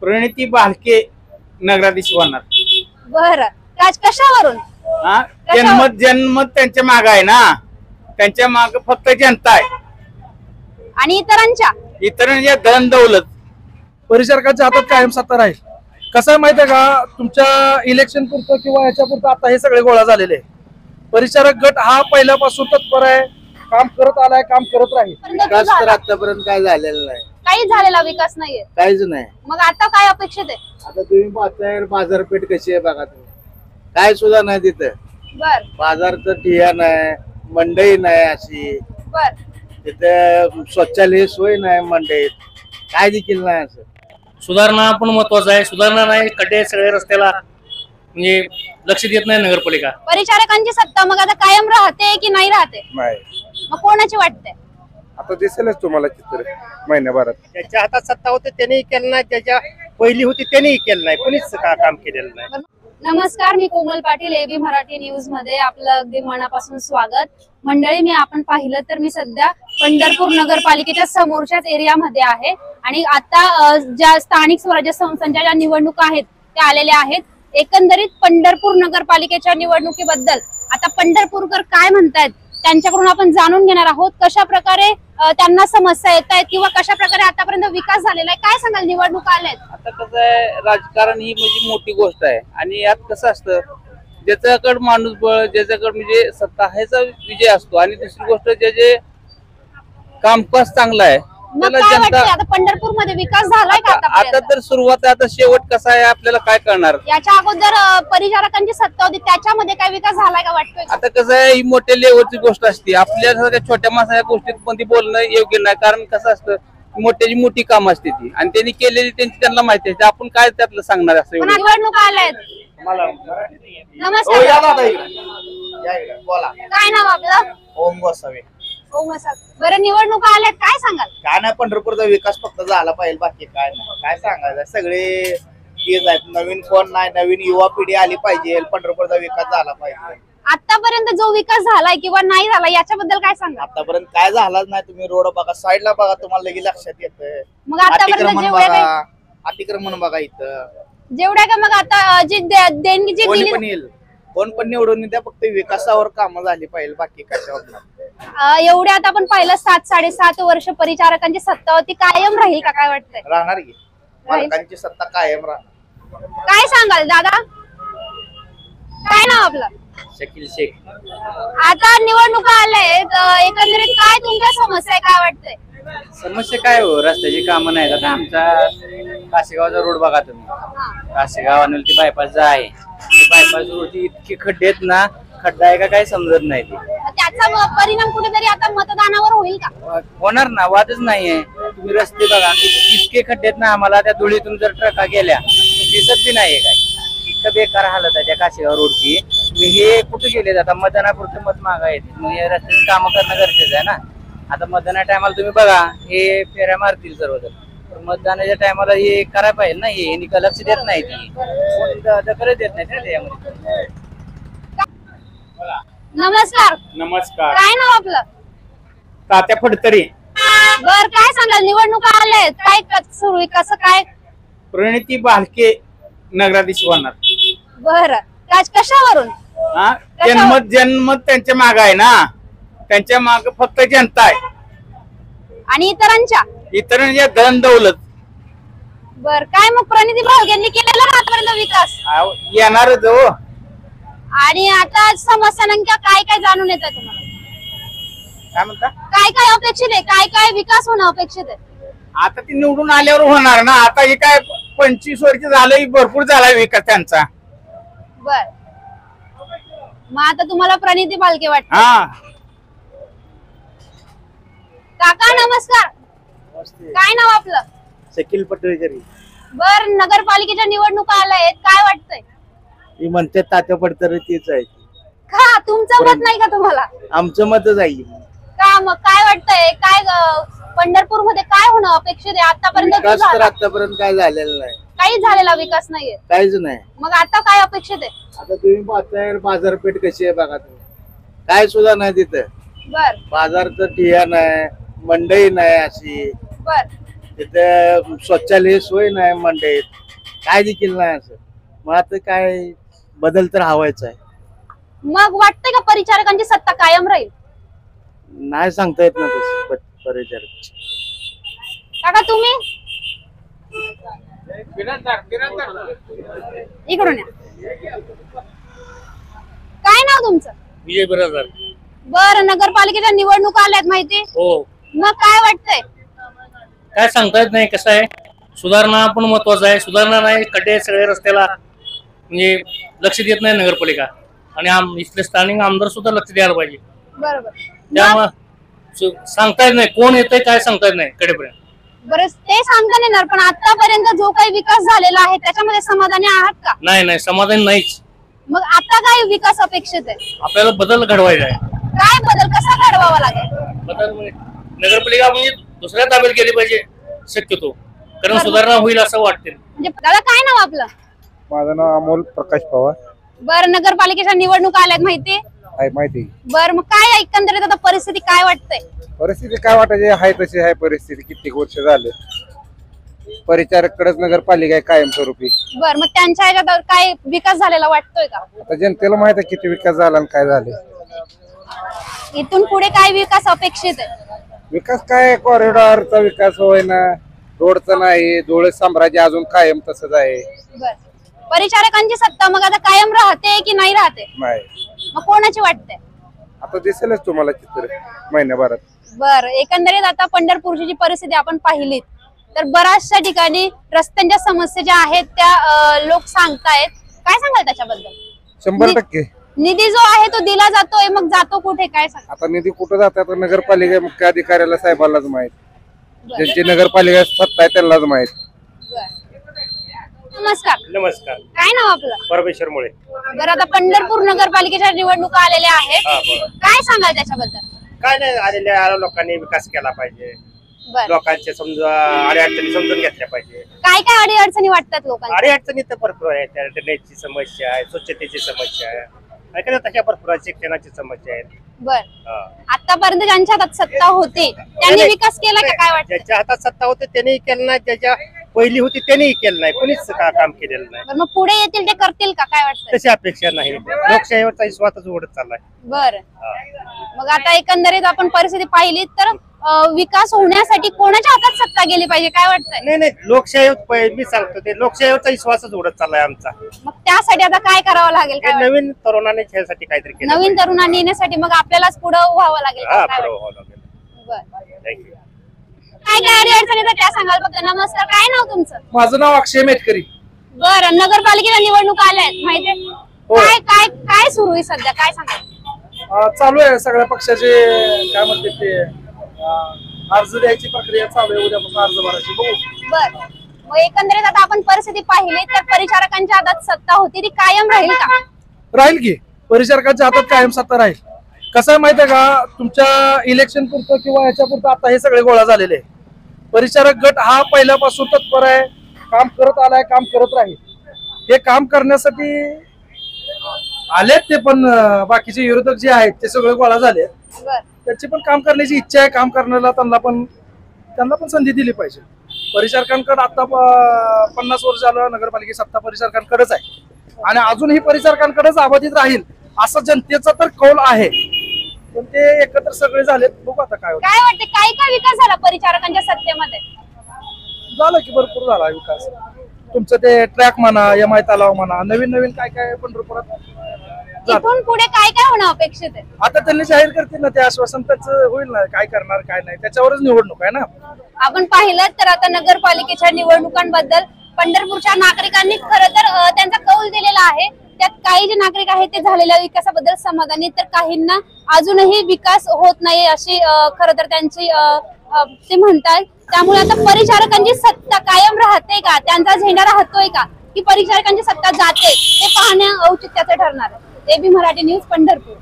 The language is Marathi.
प्रणिती भालके नगराधीश होणार. बर कशावरून? जन्म त्यांच्या माग आहे ना, त्यांच्या माग फक्त जनता आहे. आणि इतरांच्या धन दौलत परिचारकांच्या हातात कायम सत्ता राहील. कसं आहे माहितीये का, तुमच्या इलेक्शन पुरतं किंवा याच्या पुरतं आता हे सगळे गोळा झालेले आहे. परिचारक गट हा पहिल्यापासून तत्पर आहे, काम करत आलाय, काम करत राहील. विकास तर आतापर्यंत काय झालेला नाही, काही झालेला विकास नाहीये, काहीच नाही. मग आता काय अपेक्षित आहे? आता तुम्ही पाहताय बाजारपेठ कशी आहे बघा तुम्ही, काय सुद्धा नाही तिथं. बर बाजारचं ठिया नाही, मंडई नाही अशी, बर तिथे शौचालय सोय नाही मंडईत, काय देखील नाही. असं सुधारणा पण महत्वाचं आहे. सुधारणा नाही, खड्डे सगळे रस्त्याला, म्हणजे लक्ष देत नाही नगरपालिका. परिचारकांची सत्ता मग आता कायम राहते की नाही राहते? नाही, मग कोणाची वाटते? आता दिसेलच तुम्हाला चित्र महिन्याभरात. ज्याच्या हातात सत्ता होते त्यांनीही केलं नाही, ज्याच्या पहिली होती त्यांनीही केलं नाही, कोणीच काम केलेलं नाही. नमस्कार, मी कोमल पाटील, एबी मराठी न्यूज मध्ये आपलं अगदी मनापासून स्वागत. मंडळी, आपण पाहिलं तर मी सध्या पंढरपूर नगरपालिकेच्या समोरच्याच एरियामध्ये आहे आणि आता ज्या स्थानिक स्वराज्य संस्थांच्या ज्या निवडणुका आहेत त्या आलेल्या आहेत. एकंदरीत पंढरपूर नगरपालिकेच्या निवडणुकीबद्दल आता पंढरपूरकर काय म्हणतायत त्यांच्याकडून आपण जाणून घेणार आहोत. कशा प्रकारे त्यांना समस्या येत आहेत किंवा कशा प्रकारे आतापर्यंत विकास झालेला आहे, काय सांगाल? निवडणुका आल्यात, आता कसं आहे, राजकारण ही म्हणजे मोठी गोष्ट आहे आणि यात कसं असतं, ज्याच्याकडे माणूस बळ, ज्याच्याकडे म्हणजे सत्ता ह्याचा विजय असतो. आणि दुसरी गोष्ट, जे कामकाज चांगलं आहे मग काय वाटतंय आता पंढरपूर मध्ये विकास झालाय का आता तर सुरुवात आहे, आता शेवट कसा आहे आपल्याला काय करणार. याच्या अगोदर परिचारकांची सत्ता होती त्याच्यामध्ये काय विकास झालाय का वाटतोय? आता कसं आहे, ही मोठ्या लेवलची गोष्ट असते. आपल्या छोट्या माणसाच्या गोष्टीत पण ती बोलणं योग्य नाही, कारण कसं असतं, मोठ्याची मोठी काम असते ती आणि त्यांनी केलेली त्यांना माहिती आहे, आपण काय त्यातलं सांगणार असं. निवडणुका आल्यात. नमस्कार, काय नाव आपलं? ओम गोसावी. बरं, निवडणुका आल्यात, काय सांगाल? काय नाही, पंढरपूरचा विकास फक्त झाला पाहिजे, बाकी काय नाही. काय सांगायचं, सगळे तेच आहेत. नवीन कोण नाही, नवीन युवा पिढी आली पाहिजे, पंढरपूरचा विकास झाला पाहिजे. आतापर्यंत जो विकास झालाय किंवा नाही झाला याच्याबद्दल काय सांगा? आतापर्यंत काय झालाच नाही. तुम्ही रोड बघा, साईडला बघा, तुम्हाला लगेच लक्षात येतं. मग आतापर्यंत जेवढ्या अतिक्रमण बघा इथं का मग आता जी देणगी जी कोण दिली, पण येईल, कोण पण निवडून द्या, फक्त विकासावर कामं झाली पाहिजे, बाकी कशावर नाही. एवढ्या आता आपण पाहिलं 7-7.5 वर्ष परिचारकांची सत्ता होती, कायम राहील का? काय वाटतंय? राहणार की मालकांची सत्ता कायम राहणार. काय सांगाल दादा? काय नाव आपलं? शकील शेख. आता निवडणुका आल्या, एकंदरीत काय तुमच्या समस्या आहे, काय वाटतंय? समस्या काय हो, रस्त्याची कामं नाही. आता आमचा कासेगावचा रोड बघा तुम्ही, कासेगाव आणि ती बायपास आहे, बायपास रोडची इतकी खड्डे आहेत ना, खड्डा आहे का काही समजत नाही. त्याचा परिणाम कुठेतरी आता मतदानावर होईल का? होणार ना, वादच नाहीये. तुम्ही रस्ते बघा, इतके खड्डे आहेत ना, आम्हाला त्या धुळीतून जर ट्रका गेल्या दिसत बी नाहीये काय, इतकं बेकार हालत आहे त्या कासेगाव रोडची. हे कुठे गेले, आता मतदानापुरतं मत मागा येते, मग या रस्त्याची कामं करणं गरजेचं आहे ना. आता मतदाना टायमाला तुम्ही बघा, हे फेऱ्या मारतील सर्वजण, मतदानाच्या टायमाला हे करायला पाहिजे ना. हे लक्ष देत नाही, दखल देत नाही ना त्यामध्ये. नमस्कार. नमस्कार, काय नाव आपलं? तात्या फडतरे. बर, काय सांगाल? निवडणुका आल्यात, काय सुरू आहे, कसं काय? प्रणिती भालके नगराधीश होणार. बर, कशावरून? जन्म त्यांच्या माग आहे ना, त्यांच्या माग फक्त जनता आहे. आणि इतरांच्या धन दौलत. बर, काय मग प्रणिती भालकेंनी केलेला का आतापर्यंत विकास? येणारच हो. आणि आता समस्या नेमक्या काय काय जाणून येत आहे तुम्हाला? काय म्हणता? काय काय अपेक्षित आहे, काय काय विकास होणं अपेक्षित आहे? आता ती निवडून आल्यावर होणार ना. आता हे काय 25 वर्ष झालं, भरपूर झालाय विकास त्यांचा. बर, मग आता तुम्हाला प्रणिती भालके वाटत? हा. काका नमस्कार, काय नाव आपलं? शकील पटवेकरी. बर, नगरपालिकेच्या निवडणुका आल्या आहेत, काय वाटतंय? ही म्हणते तात्या पडतर तीच आहे. का तुमचं मत नाही का तुम्हाला? आमचं मतच आहे. का मग काय वाटतंय, काय पंढरपूर मध्ये काय होणं अपेक्षित आहे? आतापर्यंत आतापर्यंत काय झालेलं नाही, काही झालेला विकास नाहीये, काहीच नाही. मग आता काय अपेक्षित आहे? आता तुम्ही पाहताय बाजारपेठ कशी आहे बघा तुम्ही, काय सुद्धा नाही तिथं. बर, बाजारचं ठिया नाही, मंडई नाही अशी. बर, तिथे शौचालय सोय नाही मंडईत, काय देखील नाही असं. मग आता काय बदल तर हवायचा आहे. मग वाटतंय का परिचारकांची सत्ता कायम राहील? नाही सांगता येत ना तसं परिचारक. काका तुम्ही इकडून या. काय नाव तुमचं? विजय बिराजदार. बरं, नगरपालिकेच्या निवडणुका आल्यात माहिती, हो, मग काय वाटतंय? काय सांगता येत नाही. कसं आहे, सुधारणा पण महत्वाचं आहे. सुधारणा नाही, खड्डे सगळे रस्त्याला, म्हणजे लक्ष देत नाही नगरपालिका. आणि इथले स्थानिक आमदार सुद्धा लक्ष द्यायला पाहिजे. बरोबर. त्यामुळे सांगता येत नाही कोण येतंय, काय सांगता येत नाही कडेपर्यंत. बरं, ते सांगता नाही येणार, पण आतापर्यंत जो काही विकास झालेला आहे त्याच्यामध्ये समाधानी आहात का? नाही, समाधान नाहीच. मग आता काय विकास अपेक्षित आहे? आपल्याला बदल घडवायचा आहे. काय बदल कसा घडवावा लागेल? बदल म्हणजे नगरपालिका म्हणजे दुसऱ्या ताब्यात गेली पाहिजे शक्यतो, कारण सुधारणा होईल असं वाटते. म्हणजे दादा काय नाव आपलं? माझं नाव अमोल प्रकाश पवार. बरं, नगरपालिकेच्या निवडणुका आल्यात माहिती, आहे माहिती. बरं मग काय एकंदरीत आता परिस्थिती काय वाटतंय? परिस्थिती काय वाटायची आहे तशी आहे परिस्थिती. कित्येक वर्ष झाले परिचारकडेच नगरपालिका आहे कायमस्वरूपी. बरं, मग त्यांच्या ह्याच्यात काय विकास झालेला वाटतोय का? आता जनतेला माहित आहे किती विकास झाला आणि काय झाले. इथून पुढे काय विकास अपेक्षित आहे? विकास काय, कॉरिडॉरचा विकास होय ना, रोडचा नाही. डोळे साम्राज्य अजून कायम तसंच आहे. बरं, परिचारकांची सत्ता मग आता कायम राहते की नाही राहते? नाही, मग कोणाची वाटते? आता दिसेलच तुम्हाला चित्र महिन्याभरात. बरं, एकंदरीत आता पंढरपूरची जी परिस्थिती आपण पाहिली तर बऱ्याचशा ठिकाणी रस्त्यांच्या समस्या ज्या आहेत त्या लोक सांगतायत. काय सांगाल त्याच्याबद्दल? 100%. निधी जो आहे तो दिला जातोय, मग जातो कुठे काय सांग? आता निधी कुठं जातात नगरपालिका मुख्य अधिकाऱ्याला साहेबांनाच माहित. ज्यांची नगरपालिका सत्ता आहे त्यांनाच माहित. नमस्कार. नमस्कार. काय नाव आपलं? परमेश्वर मुळे. बरं, आता पंढरपूर नगरपालिकेच्या निवडणुका आलेल्या आहेत, काय सांगाल त्याच्याबद्दल? काय नाही, आलेल्या लोकांनी विकास केला पाहिजे. बरं, लोकांचे समजा अडीअडचणी समजून घेतल्या पाहिजे. काय काय अडीअडचणी वाटतात लोकांना? अडीअडचणी तर भरपूर आहे. त्या ड्रेनेजची समस्या आहे, स्वच्छतेची समस्या आहे, आणि तशा भरपूर आहे, शिक्षणाची समस्या आहे. बरं, आतापर्यंत ज्यांच्या हातात सत्ता होती त्यांनी विकास केला का? काय वाटतं? ज्याच्या हातात सत्ता होते त्यांनी केलं नाही, ज्याच्या पहिली होती त्यांनी केलं नाही, कोणीच काम केलेलं नाही. बरं, मग पुढे येतील ते करतील का? काय वाटतं? तशी अपेक्षा नाही. लोकशाहीवरचा विश्वासच उडत चाललाय. बरं, मग आता एकंदरीत आपण परिस्थिती पाहिली तर विकास होण्यासाठी कोणाच्या हातात सत्ता गेली पाहिजे काय वाटतंय? नाही, लोकशाही मी सांगतो ते लोकशाहीवरचा विश्वासच उडत चाललाय आमचा. मग त्यासाठी आता काय करावं लागेल? काय वाटतं? नवीन तरुणाने ह्यासाठी काहीतरी केलं नवीन तरुणांनी येण्यासाठी मग आपल्यालाच पुढे व्हावं लागेल का? हा, काय बरोबर वाटतं? लागेल. बरं, थँक्यू. काय काय अडचणी येतात त्या सांगाल फक्त. नमस्कार, काय नाव तुमचं? माझं नाव अक्षय मेटकरी. बरं, नगरपालिकेच्या निवडणुका आल्या आहेत माहितीये, काय काय काय सुरू आहे सध्या? काय सांगाल? चालू आहे सगळ्या पक्षाचे काय म्हणते ते अर्ज द्यायची प्रक्रिया चालू आहे. उद्यापासून अर्ज भरायची. बघू. बरं, मग एकंदरीत आता आपण परिस्थिती पाहिली तर परिचारकांच्या हातात सत्ता होती ती कायम राहील का? राहील की, परिचारकांच्या हातात कायम सत्ता राहील. कसं आहे माहितीये का, तुमच्या इलेक्शन पुरतं किंवा याच्या पुरतं आता हे सगळे गोळा झालेले आहे. परिचारक गट हा पहिल्यापासून तत्पर आहे, काम करत आलाय, काम करत राहील. हे काम करण्यासाठी आलेत ते, पण बाकीचे विरोधक जे आहेत ते सगळे गोळा झाले. बरं, त्याची पण काम करण्याची इच्छा आहे. काम करण्याला त्यांना पण संधी दिली पाहिजे. परिचारकांकडे आता 50 वर्ष झालं नगरपालिकेची सत्ता परिचारकांकडेच आहे आणि अजूनही परिचारकांकडेच अबाधित राहील असं जनतेचा तर कौल आहे. पण ते एकत्र सगळे झालेत. बघू आता काय होतं. काय वाटतं काय काय विकास झाला परिचारकांच्या सत्तेमध्ये? झालं की भरपूर झाला विकास. तुमचं ते ट्रॅक म्हणा, MI तलाव म्हणा, नवीन काय काय पंढरपुरात झालं. इथून पुढे काय काय होणं अपेक्षित आहे? आता त्यांनी जाहीर करतील ना, ते आश्वासन त्याचं होईल ना, काय करणार काय नाही त्याच्यावरच निवडणूक आहे ना. आपण पाहिलं तर आता नगरपालिकेच्या निवडणुकांबद्दल पंढरपूरच्या नागरिकांनी खरं तर त्यांचा कौल दिलेला आहे. त्यात काही जे नागरिक आहेत ते झालेल्या विकासाबद्दल समाधानी, तर काहींना अजूनही विकास होत नाही अशी खरं तर त्यांची ते म्हणतात. त्यामुळे आता परिचारकांची सत्ता कायम राहते का, त्यांचा झेंडा राहतोय का, की परिचारकांची सत्ता जाते, ते पाहणं औचित्याचं ठरणार आहे. AB Marathi news, Pandharpur.